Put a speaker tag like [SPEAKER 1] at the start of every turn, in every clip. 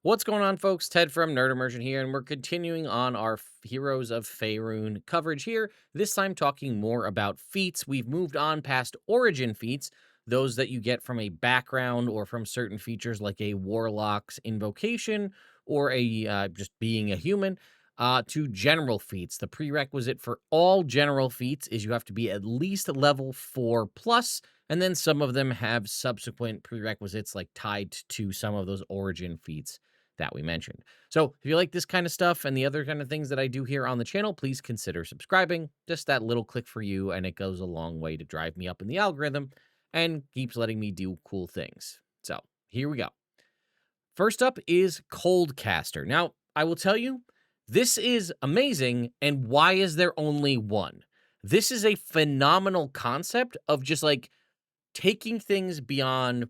[SPEAKER 1] What's going on, folks? Ted from Immersion here, and we're continuing on our Heroes of Faerun coverage here, this time talking more about feats. We've moved on past origin feats, those that you get from a background or from certain features like a warlock's invocation or a just being a human, to general feats. The prerequisite for all general feats is you have to be at least level 4 plus, and then some of them have subsequent prerequisites like tied to some of those origin feats that we mentioned. So if you like this kind of stuff and the other kind of things that I do here on the channel, please consider subscribing. Just that little click for you, and it goes a long way to drive me up in the algorithm and keeps letting me do cool things. So here we go. First up is Coldcaster. Now, I will tell you, this is amazing. And why is there only one? This is a phenomenal concept of just like taking things beyond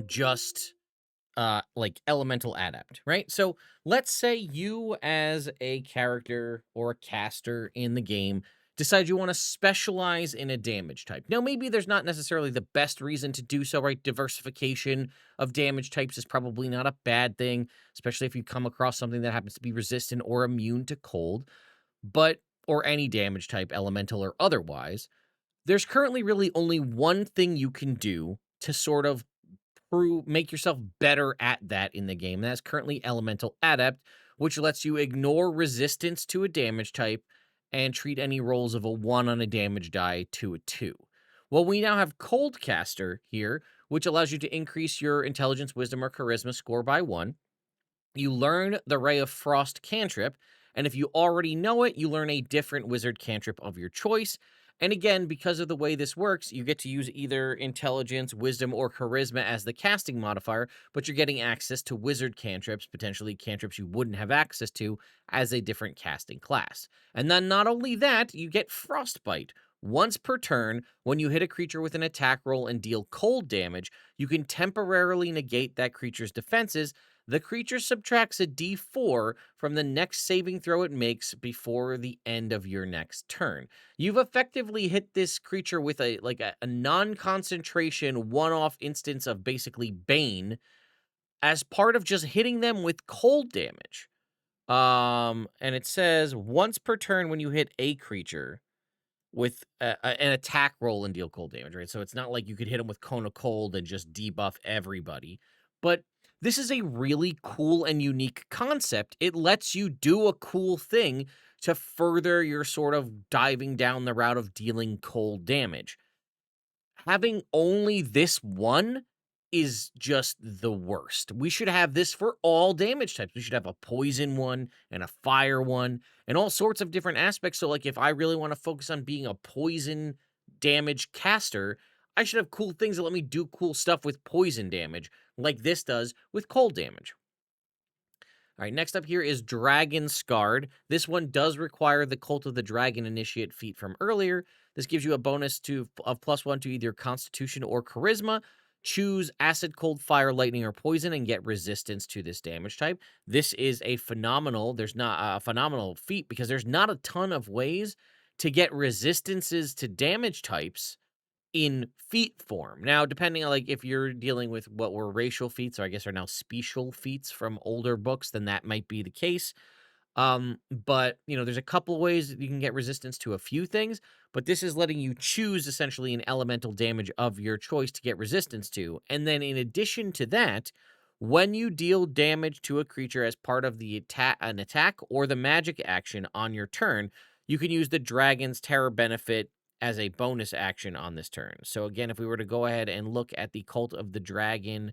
[SPEAKER 1] just like elemental adept, right? So let's say you as a character or a caster in the game decide you want to specialize in a damage type. Now, maybe there's not necessarily the best reason to do so, right? Diversification of damage types is probably not a bad thing, especially if you come across something that happens to be resistant or immune to cold, but or any damage type, elemental or otherwise. There's currently really only one thing you can do to sort of make yourself better at that in the game. That's currently Elemental Adept, which lets you ignore resistance to a damage type and treat any rolls of a 1 on a damage die to a 2. Well, we now have Coldcaster here, which allows you to increase your intelligence, wisdom, or charisma score by 1. You learn the Ray of Frost cantrip, and if you already know it, you learn a different wizard cantrip of your choice. And again, because of the way this works, you get to use either intelligence, wisdom, or charisma as the casting modifier, but you're getting access to wizard cantrips, potentially cantrips you wouldn't have access to as a different casting class. And then not only that, you get Frostbite. Once per turn, when you hit a creature with an attack roll and deal cold damage, you can temporarily negate that creature's defenses. The creature subtracts a d4 from the next saving throw it makes before the end of your next turn. You've effectively hit this creature with a non-concentration one-off instance of basically Bane as part of just hitting them with cold damage. And it says once per turn when you hit a creature with an attack roll and deal cold damage, right? So it's not like you could hit them with Cone of Cold and just debuff everybody. But this is a really cool and unique concept. It lets you do a cool thing to further your sort of diving down the route of dealing cold damage. Having only this one is just the worst. We should have this for all damage types. We should have a poison one and a fire one and all sorts of different aspects. So, like, if I really want to focus on being a poison damage caster, I should have cool things that let me do cool stuff with poison damage, like this does with cold damage. All right, next up here is Dragonscarred. This one does require the Cult of the Dragon Initiate feat from earlier. This gives you a bonus of +1 to either Constitution or Charisma. Choose Acid, Cold, Fire, Lightning, or Poison and get resistance to this damage type. This is a phenomenal, there's not a phenomenal feat because there's not a ton of ways to get resistances to damage types in feat form. Now, depending on, like, if you're dealing with what were racial feats, or I guess are now special feats from older books, then that might be the case. But, you know, there's a couple ways that you can get resistance to a few things, but this is letting you choose essentially an elemental damage of your choice to get resistance to. And then in addition to that, when you deal damage to a creature as part of the attack or the magic action on your turn, you can use the Dragon's Terror benefit as a bonus action on this turn. So again, if we were to go ahead and look at the Cult of the Dragon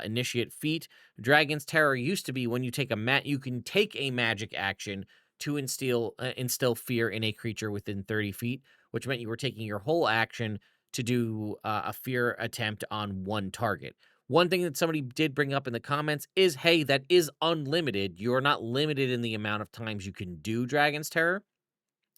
[SPEAKER 1] initiate feat, Dragon's Terror used to be when you take you can take a magic action to instill fear in a creature within 30 feet, which meant you were taking your whole action to do a fear attempt on one target. One thing that somebody did bring up in the comments is, hey, that is unlimited. You're not limited in the amount of times you can do Dragon's Terror.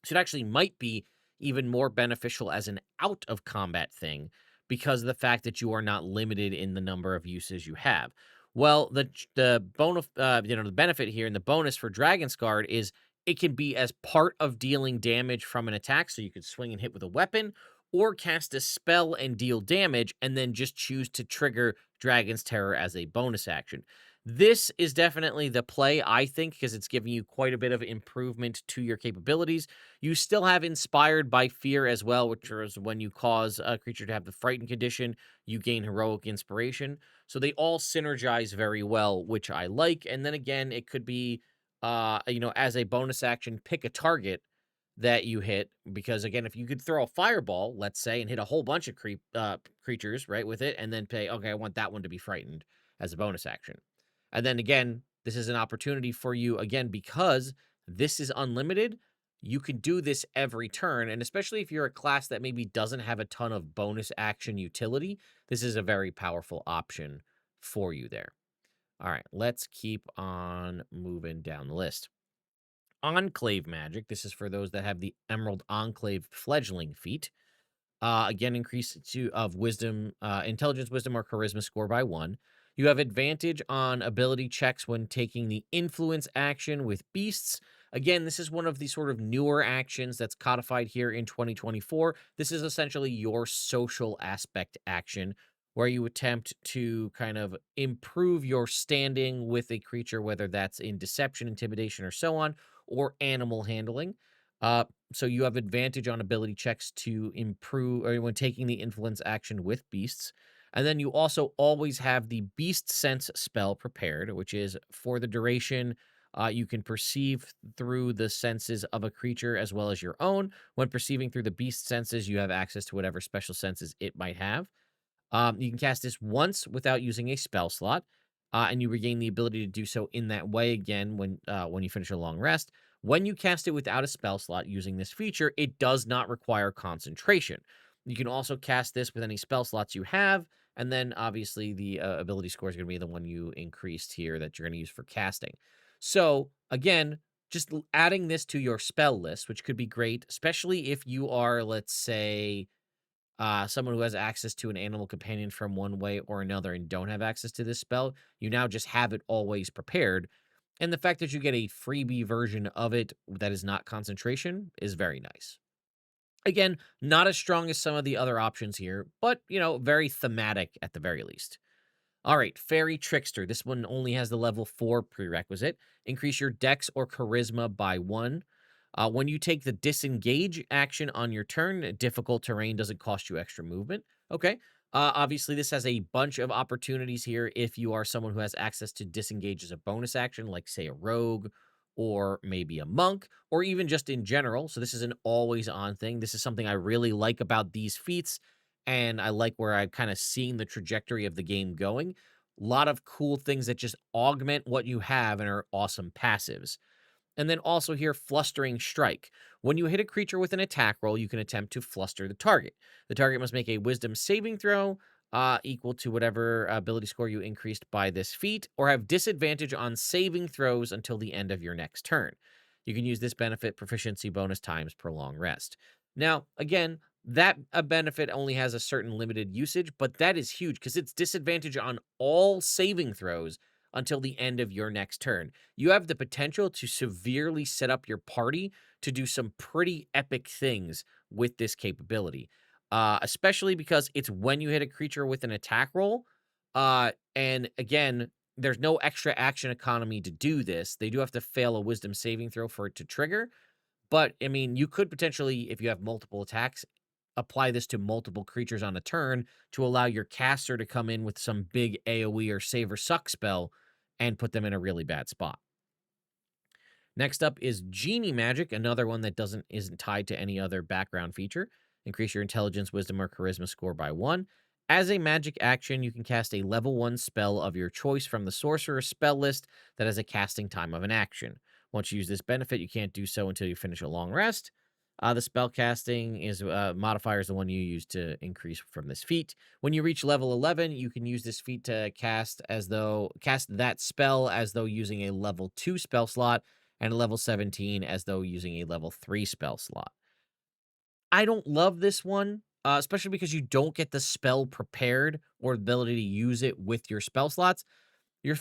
[SPEAKER 1] So it actually might be even more beneficial as an out of combat thing because of the fact that you are not limited in the number of uses you have. Well, the the benefit here and the bonus for Dragonscarred is it can be as part of dealing damage from an attack, so you could swing and hit with a weapon, or cast a spell and deal damage, and then just choose to trigger Dragon's Terror as a bonus action. This is definitely the play, I think, because it's giving you quite a bit of improvement to your capabilities. You still have Inspired by Fear as well, which is when you cause a creature to have the frightened condition, you gain heroic inspiration. So they all synergize very well, which I like. And then again, it could be, as a bonus action, pick a target that you hit. Because again, if you could throw a fireball, let's say, and hit a whole bunch of creatures, right, with it, and then pay, okay, I want that one to be frightened as a bonus action. And then again, this is an opportunity for you, again, because this is unlimited. You can do this every turn. And especially if you're a class that maybe doesn't have a ton of bonus action utility, this is a very powerful option for you there. All right, let's keep on moving down the list. Enclave magic. This is for those that have the Emerald Enclave fledgling feat. Again, increase of wisdom, intelligence, wisdom, or charisma score by 1. You have advantage on ability checks when taking the influence action with beasts. Again, this is one of the sort of newer actions that's codified here in 2024. This is essentially your social aspect action where you attempt to kind of improve your standing with a creature, whether that's in deception, intimidation, or so on, or animal handling. Uh, so you have advantage on ability checks to improve or when taking the influence action with beasts. And then you also always have the Beast Sense spell prepared, which is for the duration. You can perceive through the senses of a creature as well as your own. When perceiving through the beast senses, you have access to whatever special senses it might have. You can cast this once without using a spell slot, and you regain the ability to do so in that way again when you finish a long rest. When you cast it without a spell slot using this feature, it does not require concentration. You can also cast this with any spell slots you have, and then obviously the ability score is going to be the one you increased here that you're going to use for casting. So again, just adding this to your spell list, which could be great, especially if you are, let's say, someone who has access to an animal companion from one way or another and don't have access to this spell, you now just have it always prepared. And the fact that you get a freebie version of it that is not concentration is very nice. Again, not as strong as some of the other options here, but, very thematic at the very least. All right, Fairy Trickster. This one only has the level 4 prerequisite. Increase your dex or charisma by 1. When you take the disengage action on your turn, difficult terrain doesn't cost you extra movement. Okay. Obviously, this has a bunch of opportunities here if you are someone who has access to disengage as a bonus action, like, say, a rogue or maybe a monk, or even just in general. So, this is an always on thing. This is something I really like about these feats, and I like where I've kind of seen the trajectory of the game going. A lot of cool things that just augment what you have and are awesome passives. And then also here, Flustering Strike. When you hit a creature with an attack roll, you can attempt to fluster the target. The target must make a wisdom saving throw equal to whatever ability score you increased by this feat, or have disadvantage on saving throws until the end of your next turn. You can use this benefit proficiency bonus times per long rest. Now, again, that a benefit only has a certain limited usage, but that is huge because it's disadvantage on all saving throws until the end of your next turn. You have the potential to severely set up your party to do some pretty epic things with this capability, especially because it's when you hit a creature with an attack roll. And again, there's no extra action economy to do this. They do have to fail a wisdom saving throw for it to trigger. But I mean, you could potentially, if you have multiple attacks, apply this to multiple creatures on a turn to allow your caster to come in with some big AoE or save or suck spell and put them in a really bad spot. Next up is Genie magic, another one that isn't tied to any other background feature. Increase your intelligence, wisdom, or charisma score by 1. As a magic action, you can cast a level 1 spell of your choice from the sorcerer's spell list that has a casting time of an action. Once you use this benefit, you can't do so until you finish a long rest. The spell casting is modifier is the one you use to increase from this feat. When you reach level 11, you can use this feat to cast that spell as though using a level 2 spell slot, and level 17 as though using a level 3 spell slot. I don't love this one, especially because you don't get the spell prepared or ability to use it with your spell slots. You're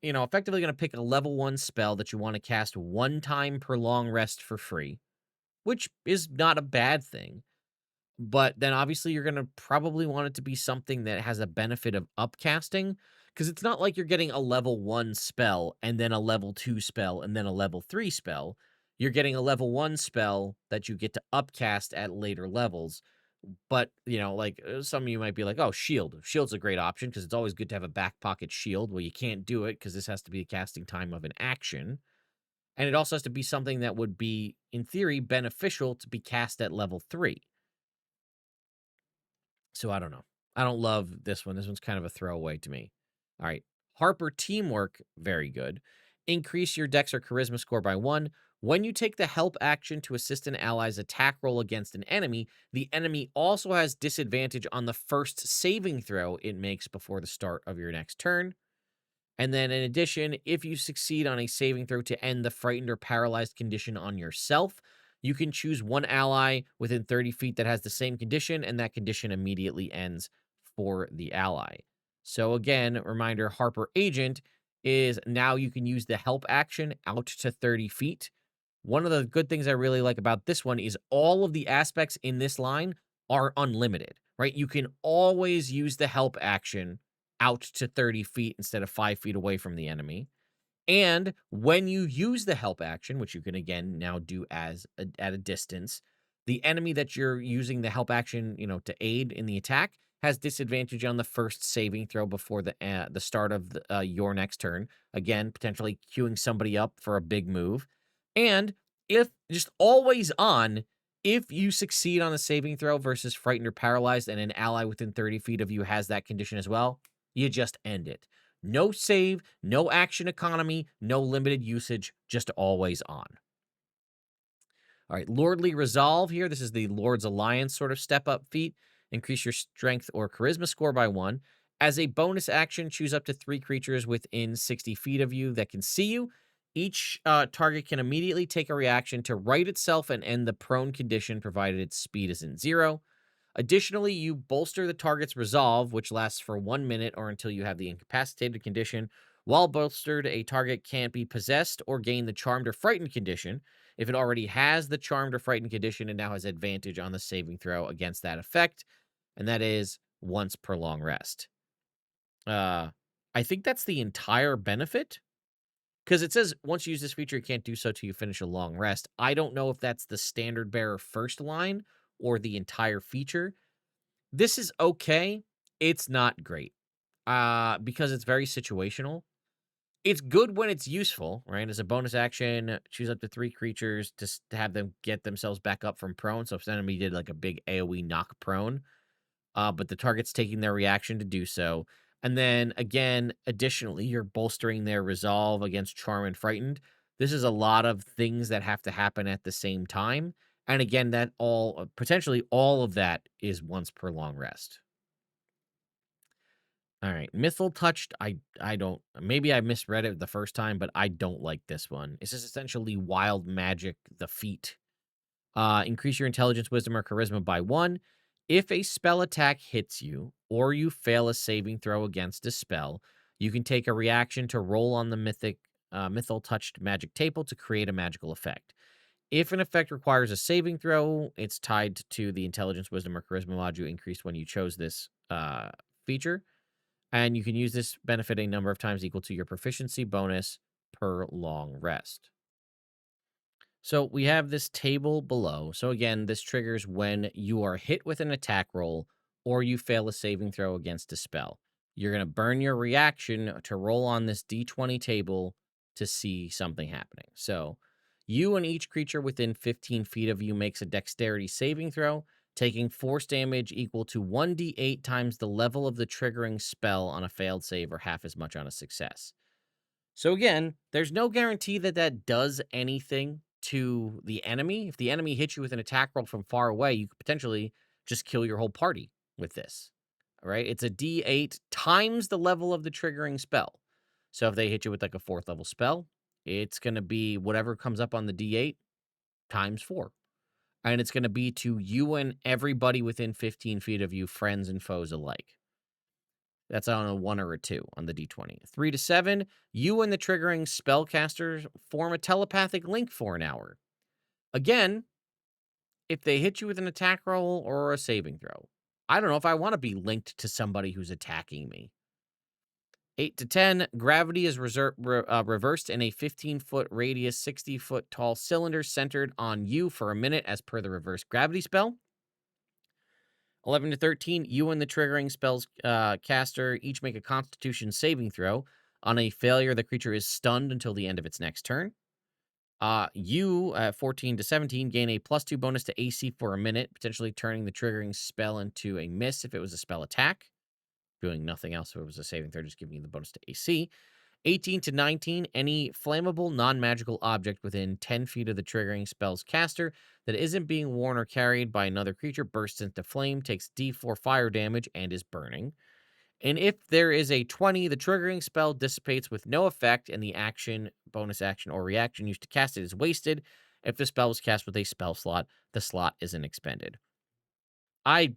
[SPEAKER 1] effectively going to pick a level 1 spell that you want to cast one time per long rest for free, which is not a bad thing. But then obviously you're going to probably want it to be something that has a benefit of upcasting. Because it's not like you're getting a level 1 spell and then a level 2 spell and then a level 3 spell. You're getting a level 1 spell that you get to upcast at later levels. But, like, some of you might be like, "Oh, shield. Shield's a great option because it's always good to have a back pocket shield." Well, you can't do it because this has to be a casting time of an action. And it also has to be something that would be, in theory, beneficial to be cast at level 3. So I don't know. I don't love this one. This one's kind of a throwaway to me. All right. Harper teamwork, very good. Increase your dex or charisma score by 1. When you take the help action to assist an ally's attack roll against an enemy, the enemy also has disadvantage on the first saving throw it makes before the start of your next turn. And then in addition, if you succeed on a saving throw to end the frightened or paralyzed condition on yourself, you can choose one ally within 30 feet that has the same condition, and that condition immediately ends for the ally. So again, reminder, Harper Agent is now you can use the help action out to 30 feet. One of the good things I really like about this one is all of the aspects in this line are unlimited, right? You can always use the help action out to 30 feet instead of 5 feet away from the enemy. And when you use the help action, which you can again now do at a distance, the enemy that you're using the help action, to aid in the attack has disadvantage on the first saving throw before the start of your next turn. Again, potentially queuing somebody up for a big move. And if just always on, if you succeed on a saving throw versus frightened or paralyzed, and an ally within 30 feet of you has that condition as well, you just end it. No save, no action economy, no limited usage, just always on. All right, Lordly Resolve here. This is the Lord's Alliance sort of step up feat. Increase your strength or charisma score by 1. As a bonus action, choose up to 3 creatures within 60 feet of you that can see you. Each target can immediately take a reaction to right itself and end the prone condition, provided its speed isn't 0. Additionally, you bolster the target's resolve, which lasts for 1 minute or until you have the incapacitated condition. While bolstered, a target can't be possessed or gain the charmed or frightened condition. If it already has the charmed or frightened condition, it now has advantage on the saving throw against that effect, and that is once per long rest. I think that's the entire benefit, because it says once you use this feature, you can't do so till you finish a long rest. I don't know if that's the standard bearer first line or the entire feature. This is okay. It's not great, because it's very situational. It's good when it's useful, right? As a bonus action, choose up to 3 creatures to have them get themselves back up from prone. So if an enemy did like a big AoE knock prone, but the target's taking their reaction to do so. And then again, additionally, you're bolstering their resolve against Charm and Frightened. This is a lot of things that have to happen at the same time. And again, that potentially all of that is once per long rest. All right, Mythal Touched. I don't. Maybe I misread it the first time, but I don't like this one. This is essentially Wild Magic, the feat. Increase your intelligence, wisdom, or charisma by 1. If a spell attack hits you, or you fail a saving throw against a spell, you can take a reaction to roll on the Mythal Touched magic table to create a magical effect. If an effect requires a saving throw, it's tied to the intelligence, wisdom, or charisma module increased when you chose this feature. And you can use this benefit a number of times equal to your proficiency bonus per long rest. So we have this table below. So again, this triggers when you are hit with an attack roll or you fail a saving throw against a spell. You're going to burn your reaction to roll on this d20 table to see something happening. So you and each creature within 15 feet of you makes a dexterity saving throw, taking force damage equal to 1d8 times the level of the triggering spell on a failed save or half as much on a success. So again, there's no guarantee that that does anything to the enemy. If the enemy hits you with an attack roll from far away, you could potentially just kill your whole party with this. All right, it's a d8 times the level of the triggering spell. So if they hit you with like a 4th level spell, it's going to be whatever comes up on the d8 times 4. And it's going to be to you and everybody within 15 feet of you, friends and foes alike. That's on a 1 or a 2 on the d20. 3 to 7, you and the triggering spellcaster form a telepathic link for an hour. Again, if they hit you with an attack roll or a saving throw, I don't know if I want to be linked to somebody who's attacking me. 8 to 10, gravity is reversed in a 15-foot radius, 60-foot tall cylinder centered on you for a minute as per the reverse gravity spell. 11 to 13, you and the triggering spell's caster each make a constitution saving throw. On a failure, the creature is stunned until the end of its next turn. You, at 14 to 17, gain a +2 bonus to AC for a minute, potentially turning the triggering spell into a miss if it was a spell attack. Doing nothing else if it was a saving throw, just giving you the bonus to AC. 18 to 19, any flammable, non-magical object within 10 feet of the triggering spell's caster that isn't being worn or carried by another creature bursts into flame, takes D4 fire damage, and is burning. And if there is a 20, the triggering spell dissipates with no effect, and the action, bonus action, or reaction used to cast it is wasted. If the spell was cast with a spell slot, the slot isn't expended. I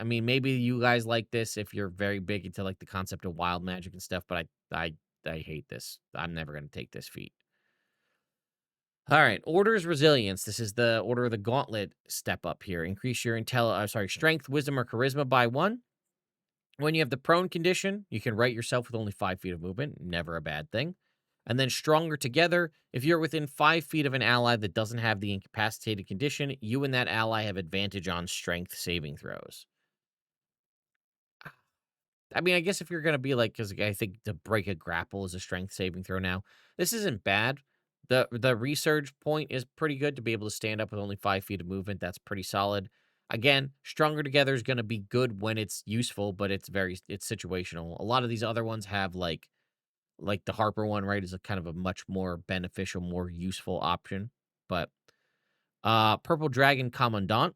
[SPEAKER 1] mean, maybe you guys like this if you're very big into like the concept of wild magic and stuff, but I hate this. I'm never going to take this feat. All right, Order's Resilience. This is the Order of the Gauntlet step up here. Increase your strength, wisdom, or charisma by 1. When you have the prone condition, you can right yourself with only 5 feet of movement. Never a bad thing. And then Stronger Together. If you're within 5 feet of an ally that doesn't have the incapacitated condition, you and that ally have advantage on strength saving throws. I mean, I guess if you're going to be like, because I think to break a grapple is a strength saving throw now. This isn't bad. The resurge point is pretty good to be able to stand up with only 5 feet of movement. That's pretty solid. Again, Stronger Together is going to be good when it's useful, but it's situational. A lot of these other ones have like the Harper one, right, is a kind of a much more beneficial, more useful option. But Purple Dragon Commandant.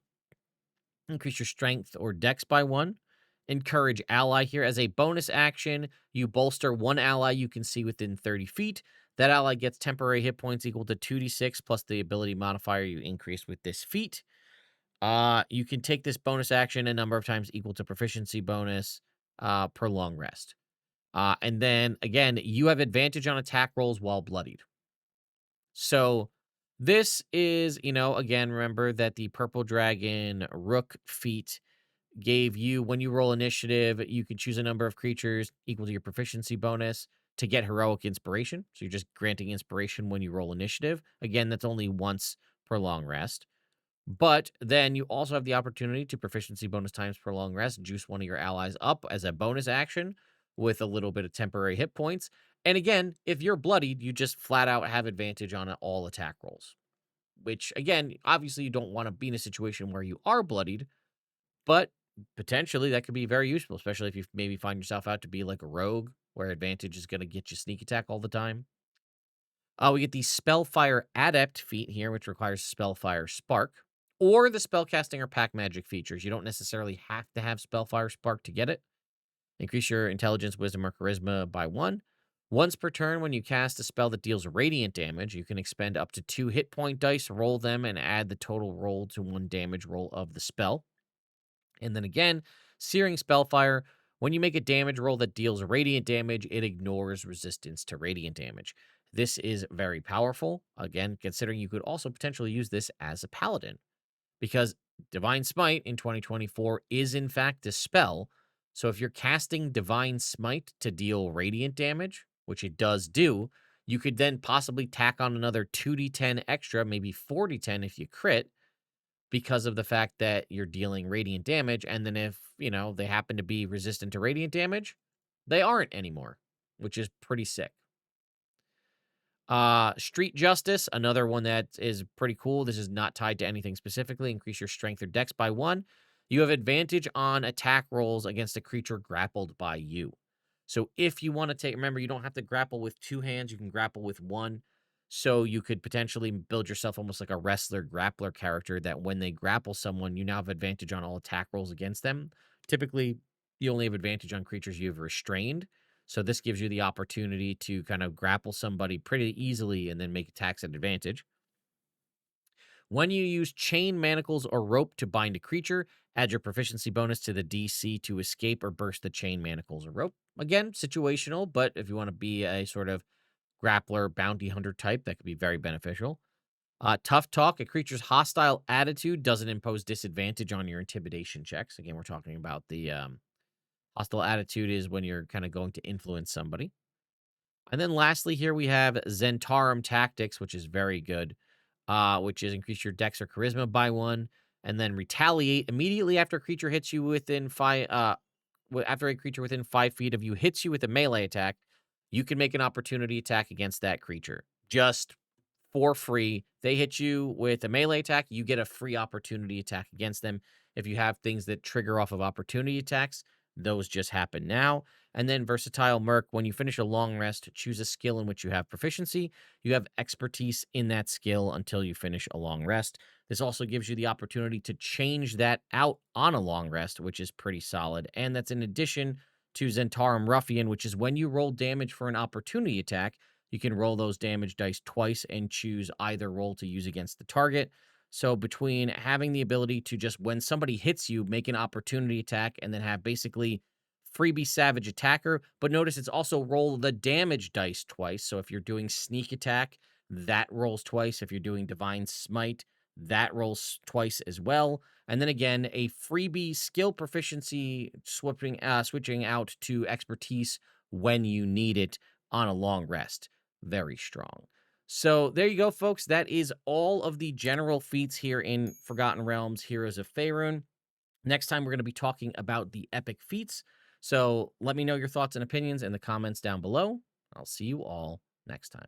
[SPEAKER 1] Increase your strength or dex by 1. Encourage ally here. As a bonus action, you bolster one ally you can see within 30 feet. That ally gets temporary hit points equal to 2d6 plus the ability modifier you increase with this feat. You can take this bonus action a number of times equal to proficiency bonus per long rest. And then, again, you have advantage on attack rolls while bloodied. So this is, again, remember that the Purple Dragon Rook feat gave you, when you roll initiative, you can choose a number of creatures equal to your proficiency bonus to get heroic inspiration. So you're just granting inspiration when you roll initiative. Again, that's only once per long rest. But then you also have the opportunity to proficiency bonus times per long rest, juice one of your allies up as a bonus action with a little bit of temporary hit points. And again, if you're bloodied, you just flat out have advantage on all attack rolls. Which, again, obviously you don't want to be in a situation where you are bloodied, but potentially that could be very useful, especially if you maybe find yourself out to be like a rogue, where advantage is going to get you sneak attack all the time. We get the Spellfire Adept feat here, which requires Spellfire Spark, or the spellcasting or pack magic features. You don't necessarily have to have Spellfire Spark to get it. Increase your intelligence, wisdom, or charisma by 1. Once per turn, when you cast a spell that deals radiant damage, you can expend up to 2 hit point dice, roll them, and add the total roll to 1 damage roll of the spell. And then again, Searing Spellfire. When you make a damage roll that deals radiant damage, it ignores resistance to radiant damage. This is very powerful, again, considering you could also potentially use this as a paladin, because Divine Smite in 2024 is in fact a spell. So if you're casting Divine Smite to deal radiant damage, which it does do, you could then possibly tack on another 2d10 extra, maybe 4d10 if you crit, because of the fact that you're dealing radiant damage. And then if, they happen to be resistant to radiant damage, they aren't anymore, which is pretty sick. Street Justice, another one that is pretty cool. This is not tied to anything specifically. Increase your strength or dex by 1. You have advantage on attack rolls against a creature grappled by you. So if you want to remember, you don't have to grapple with 2 hands. You can grapple with 1. So you could potentially build yourself almost like a wrestler grappler character that when they grapple someone, you now have advantage on all attack rolls against them. Typically, you only have advantage on creatures you have restrained. So this gives you the opportunity to kind of grapple somebody pretty easily and then make attacks at advantage. When you use chain, manacles, or rope to bind a creature, add your proficiency bonus to the DC to escape or burst the chain, manacles, or rope. Again, situational, but if you want to be a sort of grappler, bounty hunter type, that could be very beneficial. Tough Talk, a creature's hostile attitude doesn't impose disadvantage on your intimidation checks. Again, we're talking about the Hostile attitude is when you're kind of going to influence somebody. And then lastly, here we have Zhentarim tactics, which is very good, which is increase your dex or charisma by one, and then retaliate immediately after a creature hits you within five. After a creature within 5 feet of you hits you with a melee attack, you can make an opportunity attack against that creature. Just for free. They hit you with a melee attack, you get a free opportunity attack against them. If you have things that trigger off of opportunity attacks, those just happen now. And then Versatile Merc, when you finish a long rest, choose a skill in which you have proficiency. You have expertise in that skill until you finish a long rest. This also gives you the opportunity to change that out on a long rest, which is pretty solid. And that's in addition to Zhentarim Ruffian, which is when you roll damage for an opportunity attack, you can roll those damage dice twice and choose either roll to use against the target. So between having the ability to just when somebody hits you, make an opportunity attack and then have basically freebie savage attacker, but notice it's also roll the damage dice twice. So if you're doing sneak attack, that rolls twice. If you're doing divine smite, that rolls twice as well. And then again, a freebie skill proficiency switching out to expertise when you need it on a long rest. Very strong. So there you go, folks. That is all of the general feats here in Forgotten Realms Heroes of Faerun. Next time, we're going to be talking about the epic feats. So let me know your thoughts and opinions in the comments down below. I'll see you all next time.